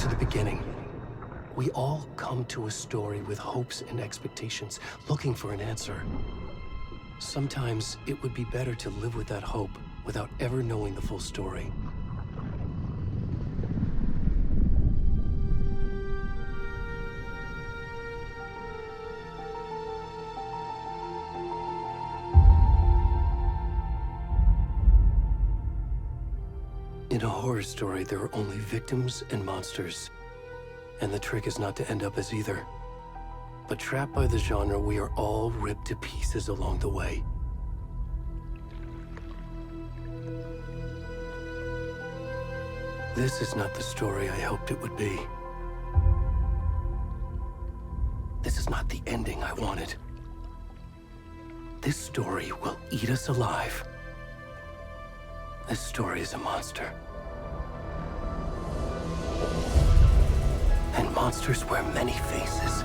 to the beginning. We all come to a story with hopes and expectations, looking for an answer. Sometimes it would be better to live with that hope without ever knowing the full story. In a horror story, there are only victims and monsters. And the trick is not to end up as either. But trapped by the genre, we are all ripped to pieces along the way. This is not the story I hoped it would be. This is not the ending I wanted. This story will eat us alive. This story is a monster. And monsters wear many faces.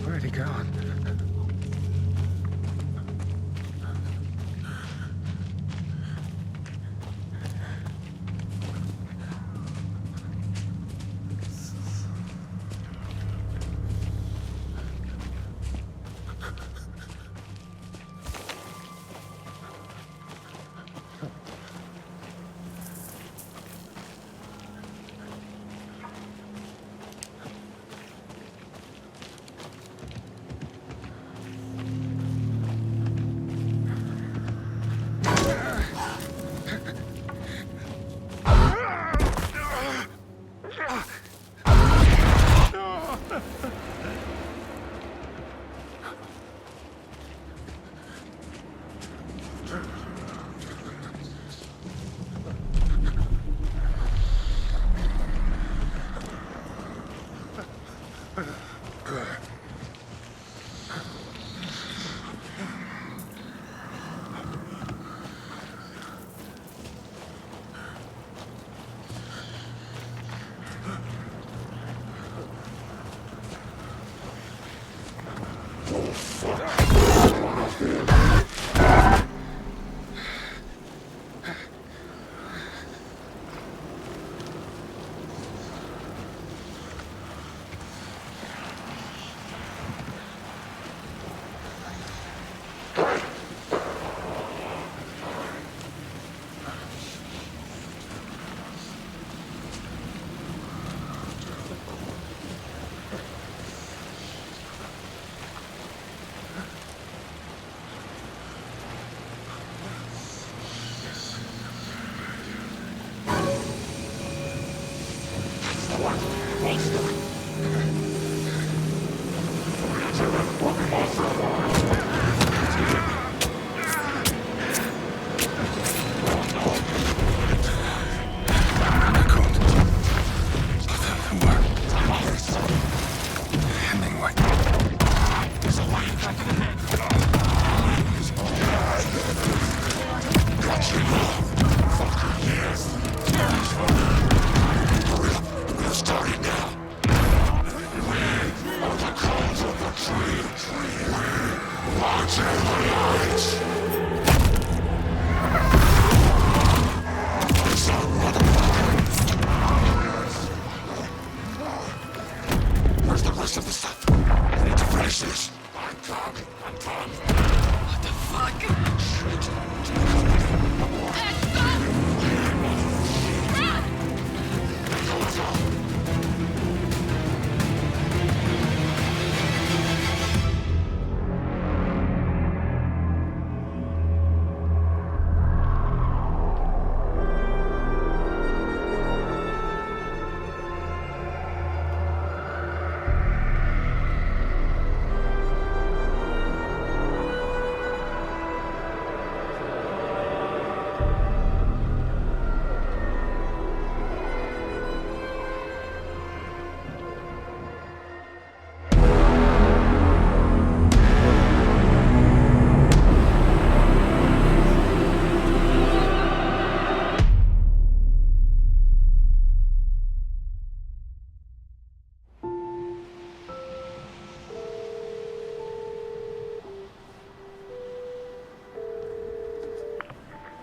Already gone. Starting now. The cause of the tree. rest of the stuff. I need to finish this. I'm done. What the fuck? Shit.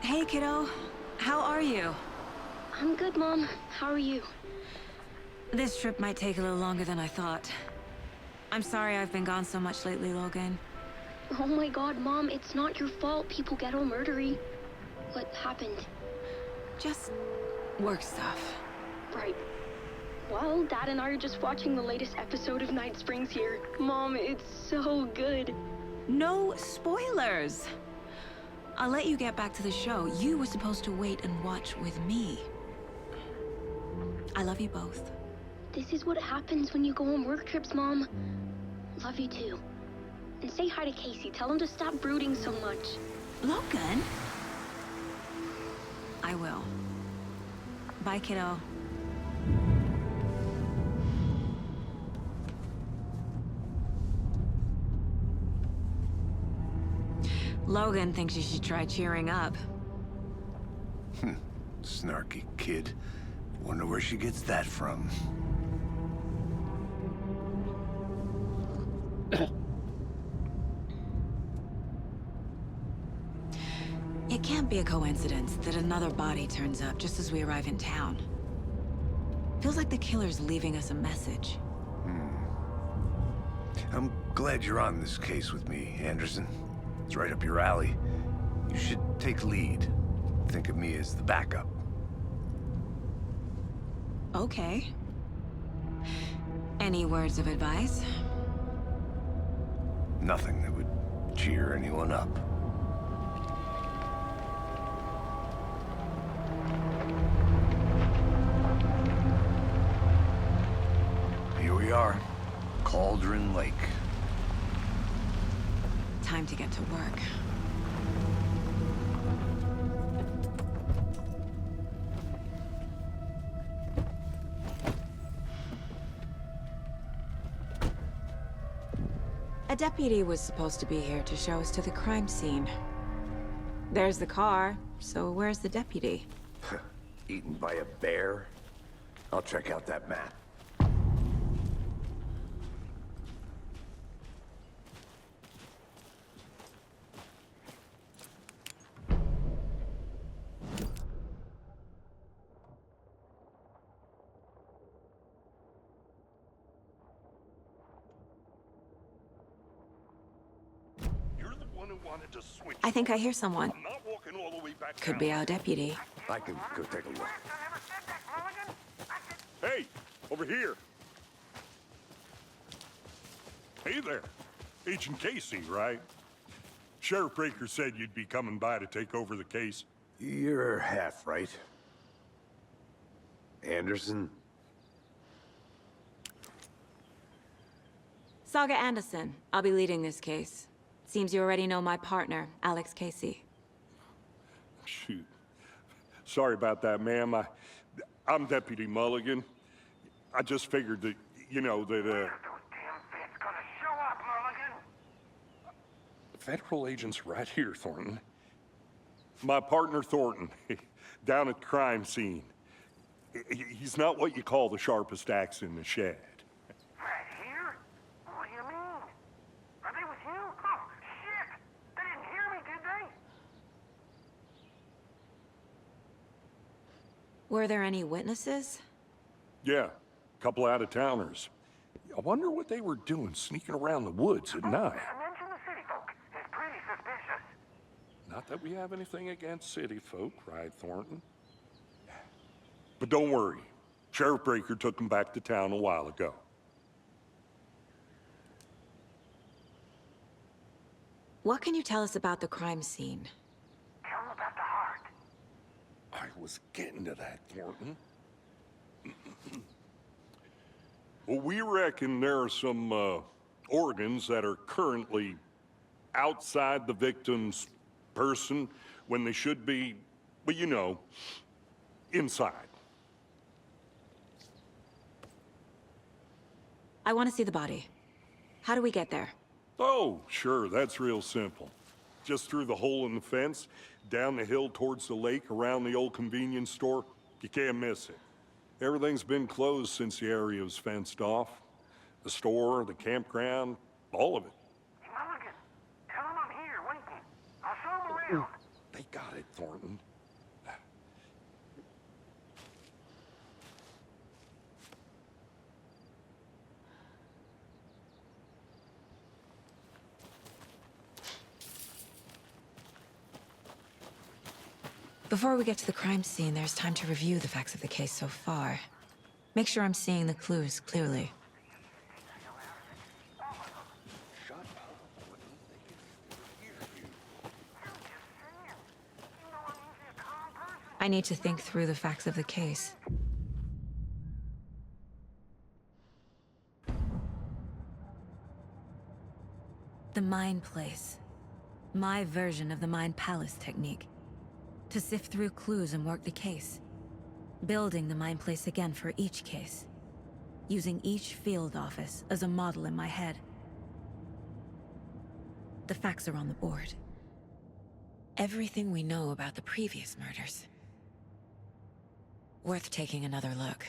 Hey, kiddo. How are you? I'm good, Mom. How are you? This trip might take a little longer than I thought. I'm sorry I've been gone so much lately, Logan. Oh my god, Mom, it's not your fault people get all murdery. What happened? Just work stuff. Right. Well, Dad and I are just watching the latest episode of Night Springs here. Mom, it's so good. No spoilers! I'll let you get back to the show. You were supposed to wait and watch with me. I love you both. This is what happens when you go on work trips, Mom. Love you too. And say hi to Casey. Tell him to stop brooding so much. Logan? I will. Bye, kiddo. Logan thinks you should try cheering up. Snarky kid. Wonder where she gets that from. It can't be a coincidence that another body turns up just as we arrive in town. Feels like the killer's leaving us a message. I'm glad you're on this case with me, Anderson. It's right up your alley. You should take lead. Think of me as the backup. Okay. Any words of advice? Nothing that would cheer anyone up. Here we are. Cauldron Lake. Time to get to work. A deputy was supposed to be here to show us to the crime scene. There's the car, so where's the deputy? Eaten by a bear? I'll check out that map. I think I hear someone. I'm not walking all the way back Could down. be our deputy. I can go take a look. Hey, over here. Hey there. Agent Casey, right? Sheriff Breaker said you'd be coming by to take over the case. You're half right. Anderson? Saga Anderson. I'll be leading this case. Seems you already know my partner, Alex Casey. Shoot. Sorry about that, ma'am. I'm Deputy Mulligan. I just figured that, you know, that, Federal agents right here, Thornton. My partner, Thornton, down at the crime scene. He's not what you call the sharpest axe in the shed. Right here? What do you mean? Are they with you? Oh, shit! They didn't hear me, did they? Were there any witnesses? Yeah, a couple out-of-towners. I wonder what they were doing sneaking around the woods at night. Mention the city folk. It's pretty suspicious. Not that we have anything against city folk, right, Thornton? But don't worry. Sheriff Breaker took them back to town a while ago. What can you tell us about the crime scene? Tell them about the heart. I was getting to that, Thornton. Well, we reckon there are some organs that are currently outside the victim's person when they should be, well, you know, inside. I want to see the body. How do we get there? Oh, sure, that's real simple. Just through the hole in the fence, down the hill towards the lake, around the old convenience store. You can't miss it. Everything's been closed since the area was fenced off. The store, the campground, all of it. Mulligan, tell them I'm here waiting. I'll show them around. They got it, Thornton. Before we get to the crime scene, there's time to review the facts of the case so far. Make sure I'm seeing the clues clearly. I need to think through the facts of the case. The Mind Place. My version of the Mind Palace technique. To sift through clues and work the case. Building the Mind Place again for each case. Using each field office as a model in my head. The facts are on the board. Everything we know about the previous murders. Worth taking another look.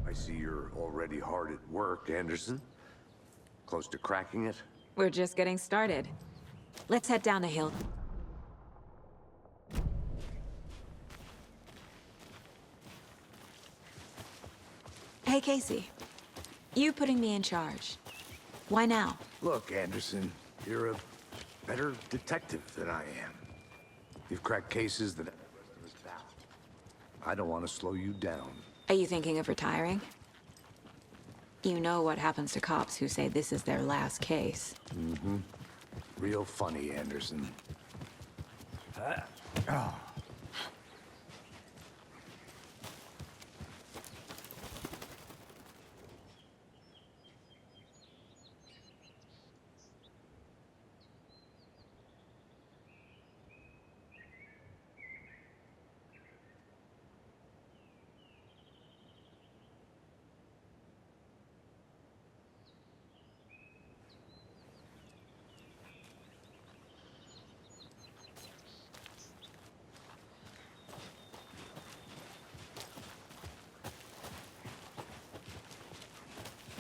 I see you're already hard at work, Anderson. Close to cracking it? We're just getting started. Let's head down the hill. Hey, Casey. You putting me in charge. Why now? Look, Anderson, you're a better detective than I am. You've cracked cases that the rest of us doubt. I don't want to slow you down. Are you thinking of retiring? You know what happens to cops who say this is their last case. Mm-hmm. Real funny, Anderson.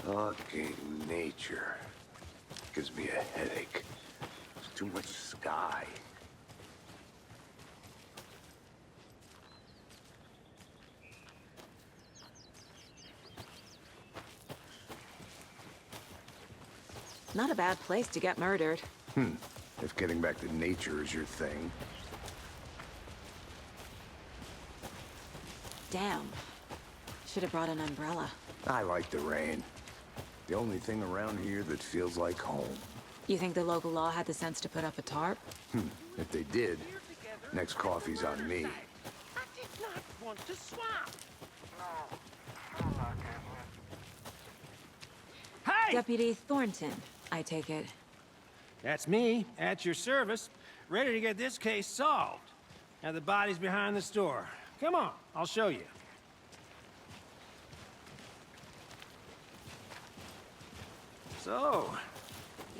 Fucking nature. Gives me a headache. There's too much sky. Not a bad place to get murdered. If getting back to nature is your thing. Damn. Should have brought an umbrella. I like the rain. The only thing around here that feels like home. You think the local law had the sense to put up a tarp? If they did, next coffee's on me. I did not want to swap. No, I'm not getting it. Hey! Deputy Thornton, I take it. That's me, at your service, ready to get this case solved. Now the body's behind the store. Come on, I'll show you. So,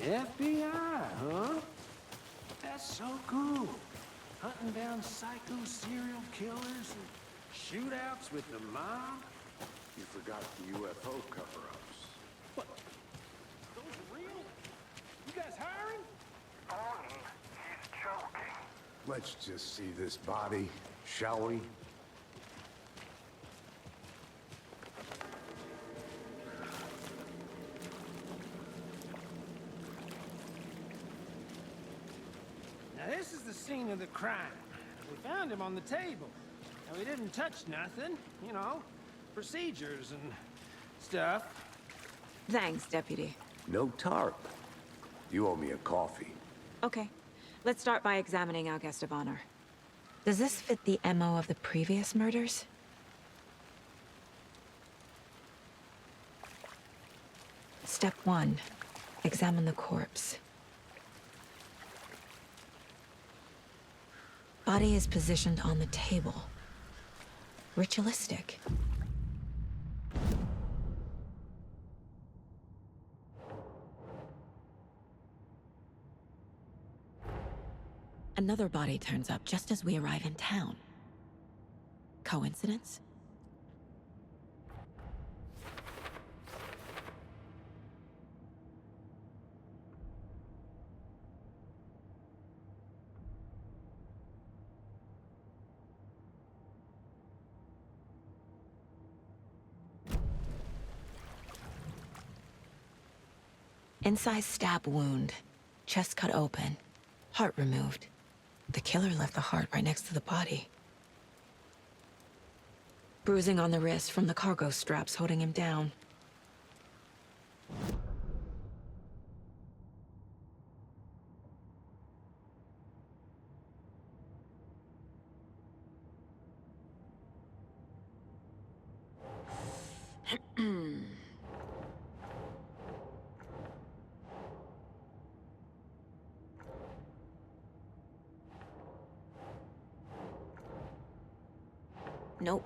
FBI, huh? That's so cool. Hunting down psycho serial killers and shootouts with the mob. You forgot the UFO cover-ups. What? Those are real? You guys hiring? Thornton, he's joking. Let's just see this body, shall we? Now this is the scene of the crime. We found him on the table. And we didn't touch nothing, you know, procedures and stuff. Thanks, Deputy. No tarp. You owe me a coffee. Okay. Let's start by examining our guest of honor. Does this fit the MO of the previous murders? Step 1. Examine the corpse. Body is positioned on the table. Ritualistic. Another body turns up just as we arrive in town. Coincidence? Incised stab wound. Chest cut open. Heart removed. The killer left the heart right next to the body. Bruising on the wrist from the cargo straps holding him down. Nope.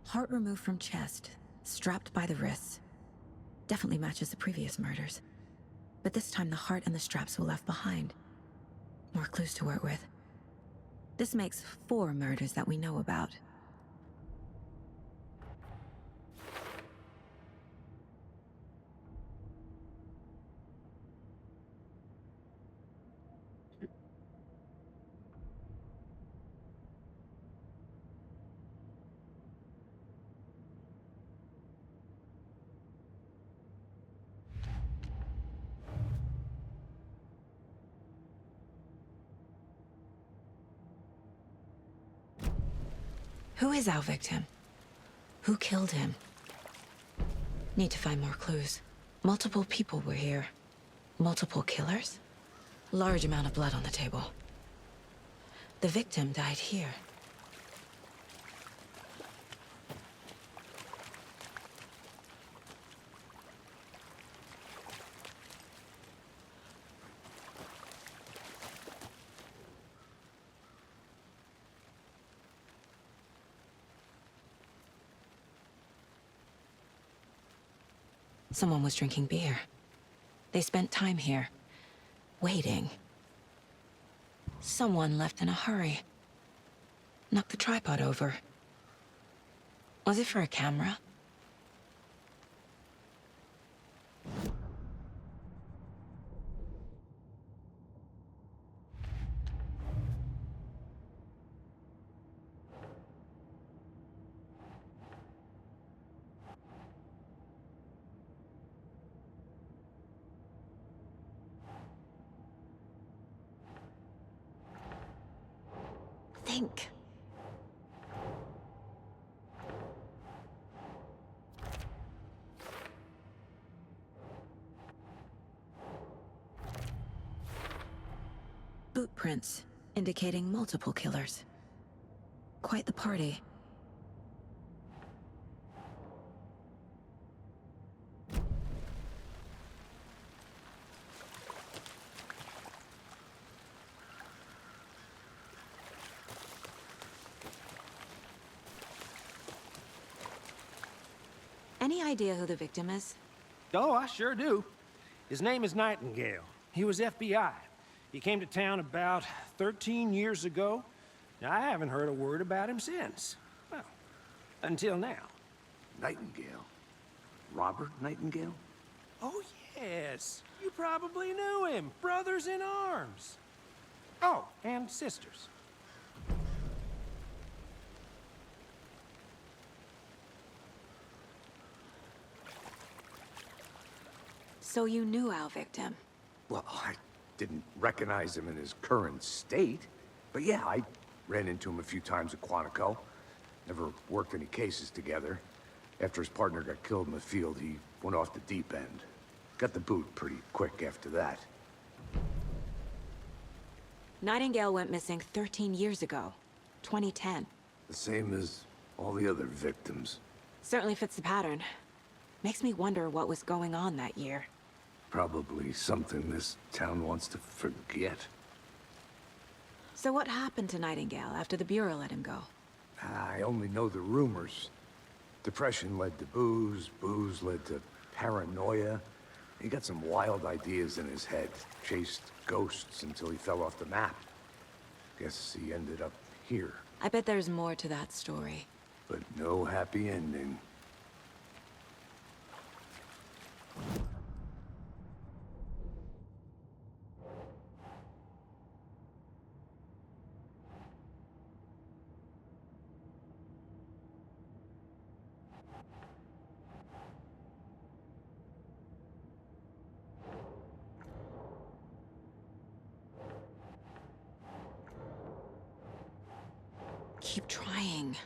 Heart removed from chest, strapped by the wrists. Definitely matches the previous murders. But this time the heart and the straps were left behind. More clues to work with. This makes 4 murders that we know about. Who is our victim? Who killed him? Need to find more clues. Multiple people were here. Multiple killers? Large amount of blood on the table. The victim died here. Someone was drinking beer. They spent time here, waiting. Someone left in a hurry. Knocked the tripod over. Was it for a camera? Think. Boot prints, indicating multiple killers. Quite the party. Any idea who the victim is? Oh, I sure do. His name is Nightingale. He was FBI. He came to town about 13 years ago. Now, I haven't heard a word about him since. Well, until now. Nightingale? Robert Nightingale? Oh, yes. You probably knew him. Brothers in arms. Oh, and sisters. So you knew our victim? Well, I didn't recognize him in his current state. But yeah, I ran into him a few times at Quantico. Never worked any cases together. After his partner got killed in the field, he went off the deep end. Got the boot pretty quick after that. Nightingale went missing 13 years ago. 2010. The same as all the other victims. Certainly fits the pattern. Makes me wonder what was going on that year. Probably something this town wants to forget. So what happened to Nightingale after the Bureau let him go? I only know the rumors. Depression led to booze, booze led to paranoia. He got some wild ideas in his head, chased ghosts until he fell off the map. Guess he ended up here, I bet there's more to that story. but no happy ending. Keep trying.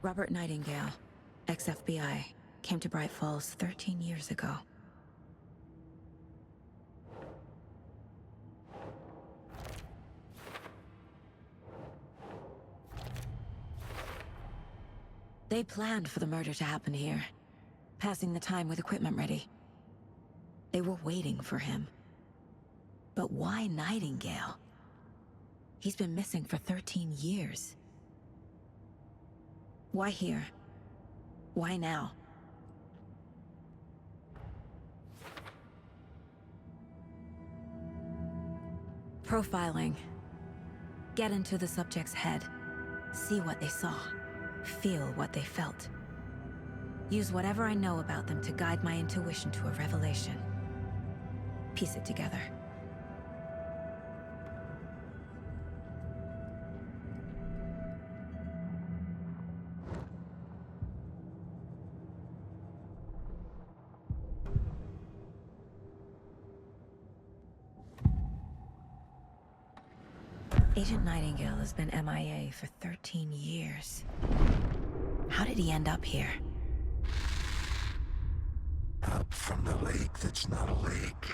Robert Nightingale, ex-FBI, came to Bright Falls 13 years ago. They planned for the murder to happen here, passing the time with equipment ready. They were waiting for him. But why Nightingale? He's been missing for 13 years. Why here? Why now? Profiling. Get into the subject's head. See what they saw. Feel what they felt. Use whatever I know about them to guide my intuition to a revelation. Piece it together. Agent Nightingale has been MIA for 13 years. How did he end up here? Up from the lake that's not a lake.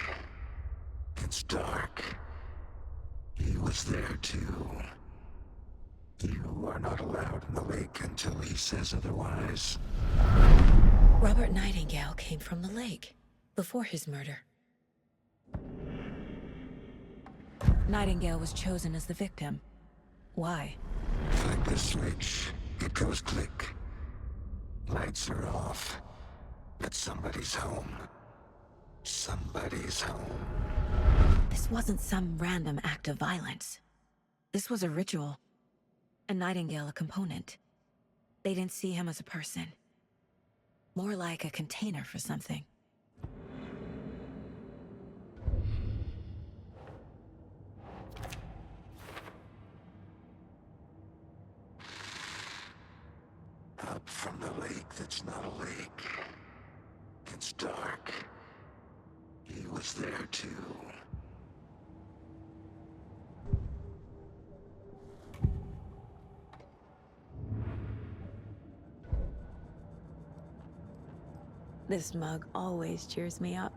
It's dark. He was there too. You are not allowed in the lake until he says otherwise. Robert Nightingale came from the lake before his murder. Nightingale was chosen as the victim. Why? Flick the switch. It goes click. Lights are off. But somebody's home. Somebody's home. This wasn't some random act of violence. This was a ritual. And Nightingale a component. They didn't see him as a person. More like a container for something. Up from the lake that's not a lake. It's dark. He was there too. This mug always cheers me up.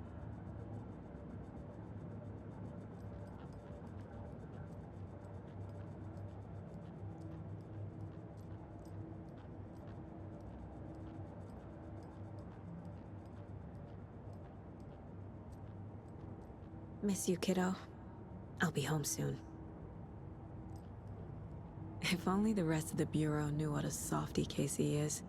Miss you, kiddo. I'll be home soon. If only the rest of the Bureau knew what a softy Casey is.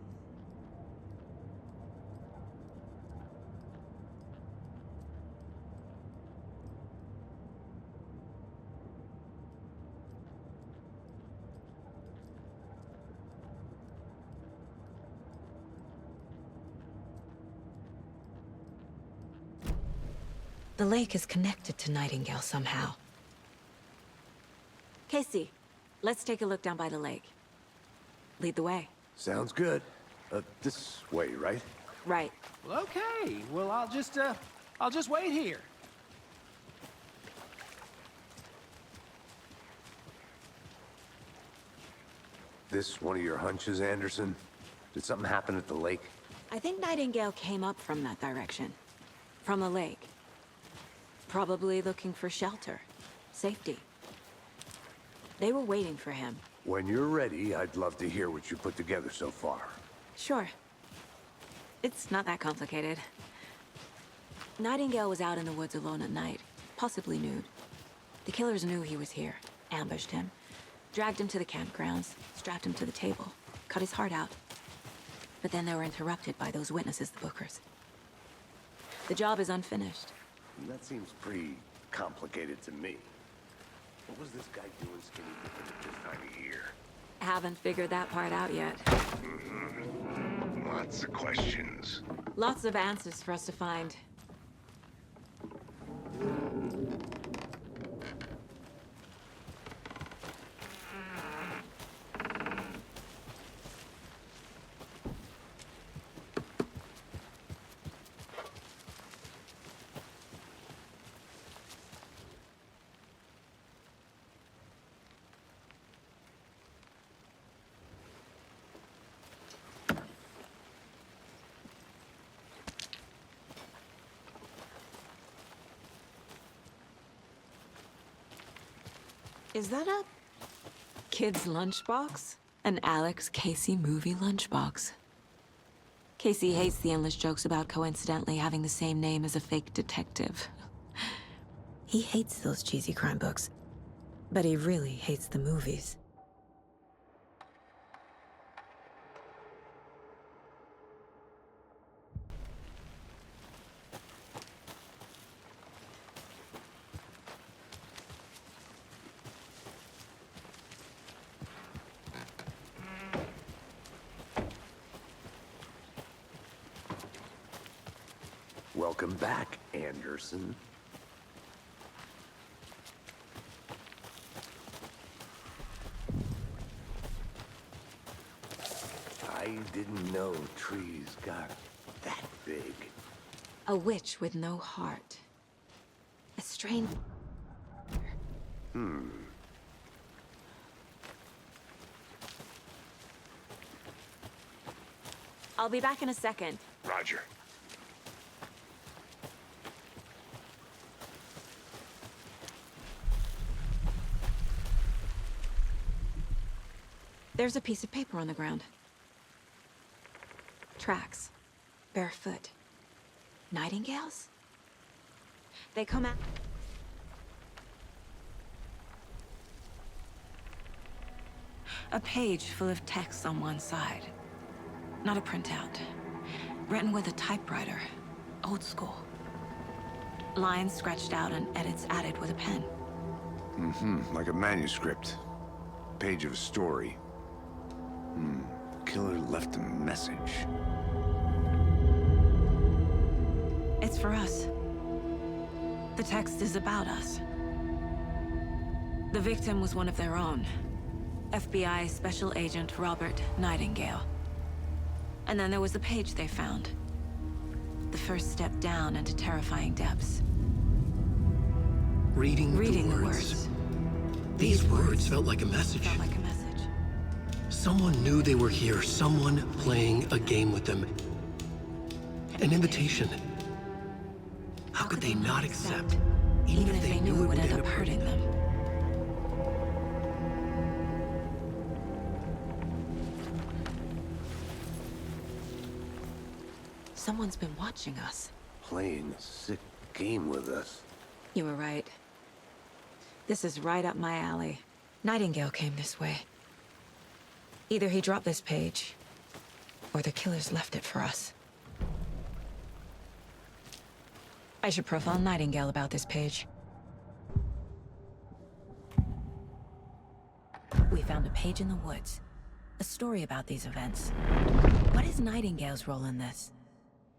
The lake is connected to Nightingale somehow. Casey, let's take a look down by the lake. Lead the way. Sounds good. This way, right? Right. Well, okay. Well, I'll just wait here. This one of your hunches, Anderson? Did something happen at the lake? I think Nightingale came up from that direction. From the lake. Probably looking for shelter. Safety. They were waiting for him. When you're ready, I'd love to hear what you put together so far. Sure. It's not that complicated. Nightingale was out in the woods alone at night, possibly nude. The killers knew he was here, ambushed him, dragged him to the campgrounds, strapped him to the table, cut his heart out. But then they were interrupted by those witnesses, the Bookers. The job is unfinished. That seems pretty complicated to me. What was this guy doing skinny dipping at this time of year? Haven't figured that part out yet. Lots of questions. Lots of answers for us to find. Is that a kid's lunchbox? An Alex Casey movie lunchbox. Casey hates the endless jokes about coincidentally having the same name as a fake detective. He hates those cheesy crime books, but he really hates the movies. Welcome back, Anderson. I didn't know trees got that big. A witch with no heart. A strange... I'll be back in a second. Roger. There's a piece of paper on the ground. Tracks. Barefoot. Nightingales? They come out... A page full of text on one side. Not a printout. Written with a typewriter. Old school. Lines scratched out and edits added with a pen. Like a manuscript. Page of a story. Killer left a message. It's for us. The text is about us. The victim was one of their own. FBI Special Agent Robert Nightingale. And then there was the page they found. The first step down into terrifying depths. Reading Reading the words. These words felt like a message. Felt like a message. Someone knew they were here. Someone playing a game with them. An invitation. How could they not accept? Even if they knew it would end up hurting them. Someone's been watching us. Playing a sick game with us. You were right. This is right up my alley. Nightingale came this way. Either he dropped this page, or the killers left it for us. I should profile Nightingale about this page. We found a page in the woods. A story about these events. What is Nightingale's role in this?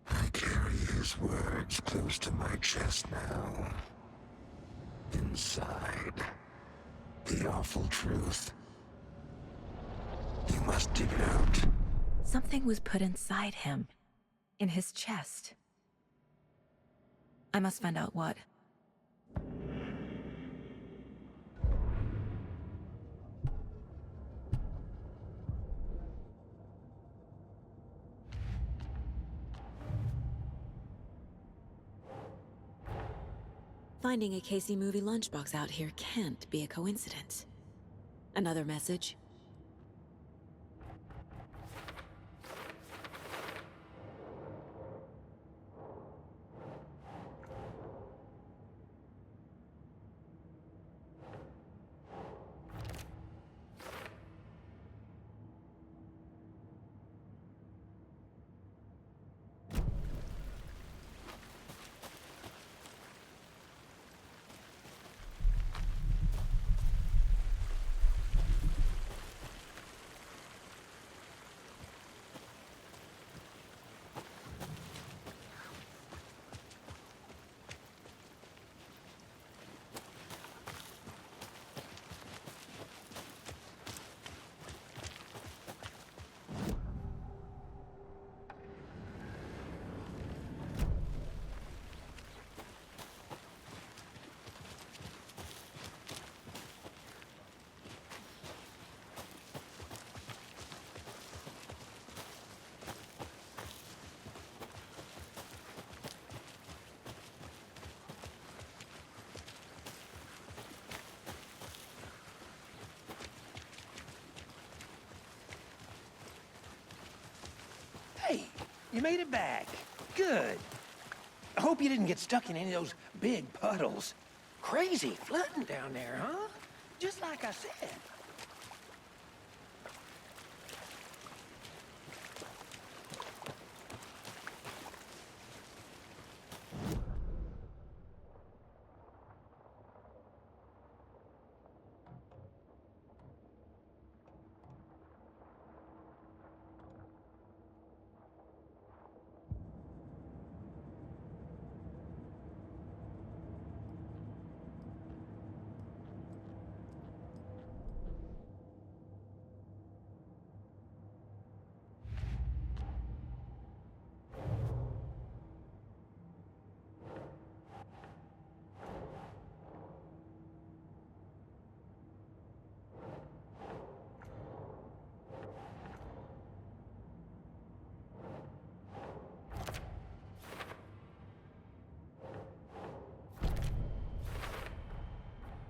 I carry his words close to my chest now. Inside, the awful truth. You must dig it out. Something was put inside him. In his chest. I must find out what. Finding a Casey movie lunchbox out here can't be a coincidence. Another message? Hey, you made it back. Good. I hope you didn't get stuck in any of those big puddles. Crazy flooding down there, huh? Just like I said.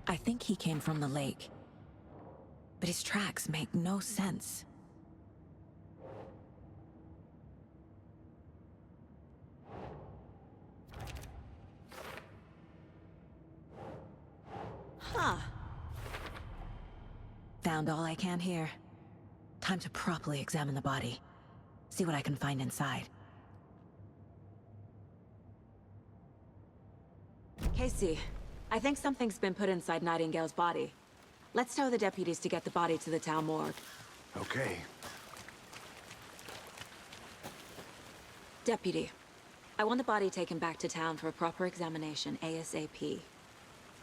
I think he came from the lake. but his tracks make no sense. Huh. Found all I can here. Time to properly examine the body. See what I can find inside. Casey, I think something's been put inside Nightingale's body. Let's tell the deputies to get the body to the town morgue. Okay. Deputy, I want the body taken back to town for a proper examination ASAP.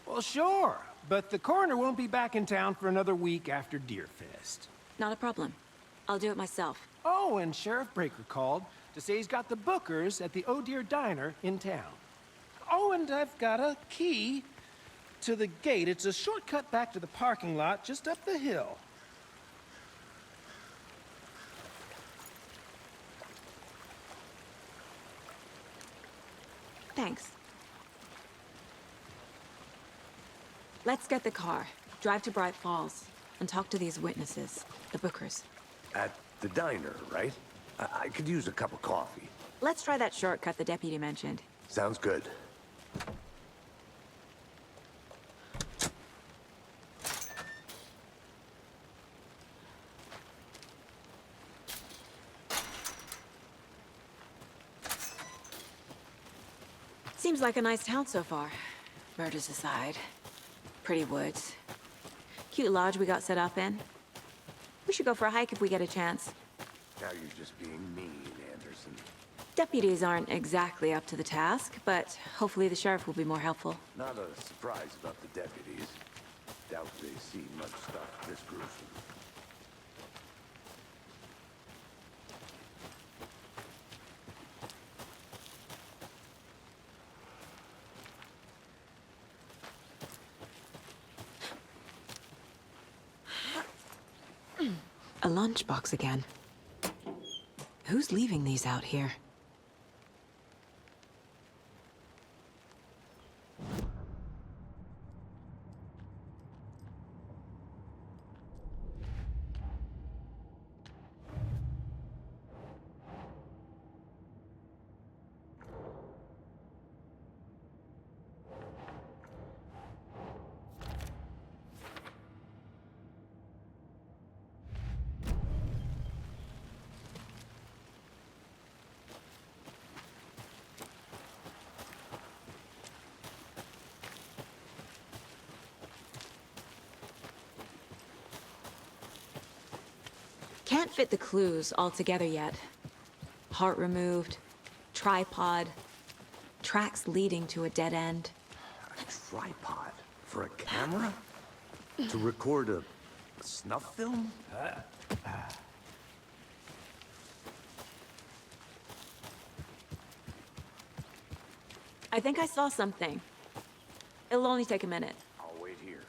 Well, sure, but the coroner won't be back in town for another week after Deerfest. Not a problem. I'll do it myself. Oh, and Sheriff Breaker called to say he's got the Bookers at the Oh Dear Diner in town. Oh, and I've got a key to the gate. It's a shortcut back to the parking lot just up the hill. Thanks. Let's get the car, drive to Bright Falls, and talk to these witnesses, the Bookers. At the diner, right? I could use a cup of coffee. Let's try that shortcut the deputy mentioned. Sounds good. Seems like a nice town so far. Murders aside. Pretty woods. Cute lodge we got set up in. We should go for a hike if we get a chance. Now you're just being mean, Anderson. Deputies aren't exactly up to the task, but hopefully the sheriff will be more helpful. Not a surprise about the deputies. Doubt they see much stuff this gruesome. A lunchbox again. Who's leaving these out here? Can't fit the clues all together yet. Heart removed, tripod, tracks leading to a dead end. A tripod? For a camera? To record a snuff film? I think I saw something. It'll only take a minute. I'll wait here.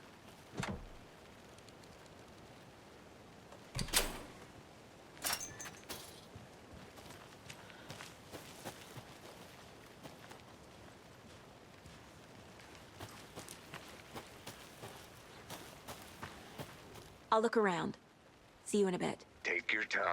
I'll look around. See you in a bit. Take your time.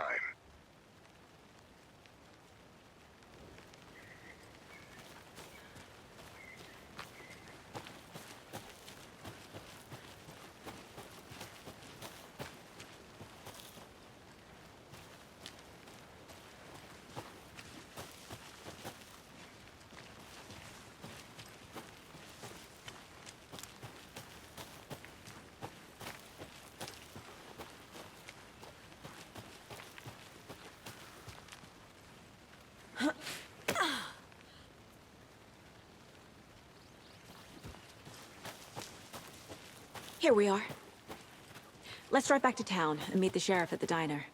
Here we are. Let's drive back to town and meet the sheriff at the diner.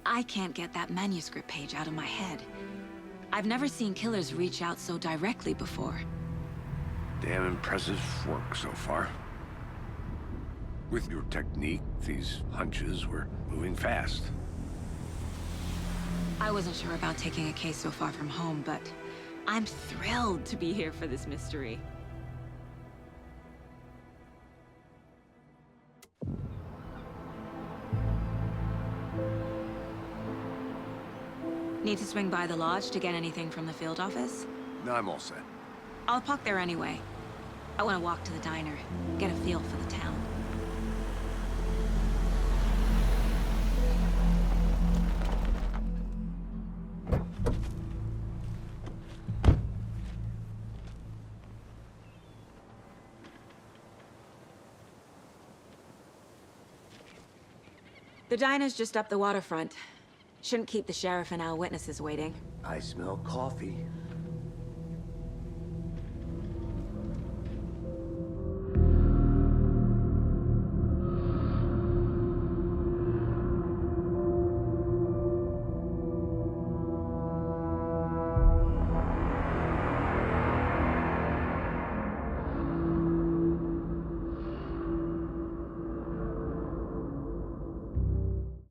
I can't get that manuscript page out of my head. I've never seen killers reach out so directly before. Damn impressive work so far. With your technique, these hunches were moving fast. I wasn't sure about taking a case so far from home, but I'm thrilled to be here for this mystery. Need to swing by the lodge to get anything from the field office? No, I'm all set. I'll park there anyway. I want to walk to the diner, get a feel for the town. The diner's just up the waterfront. Shouldn't keep the sheriff and our witnesses waiting. I smell coffee.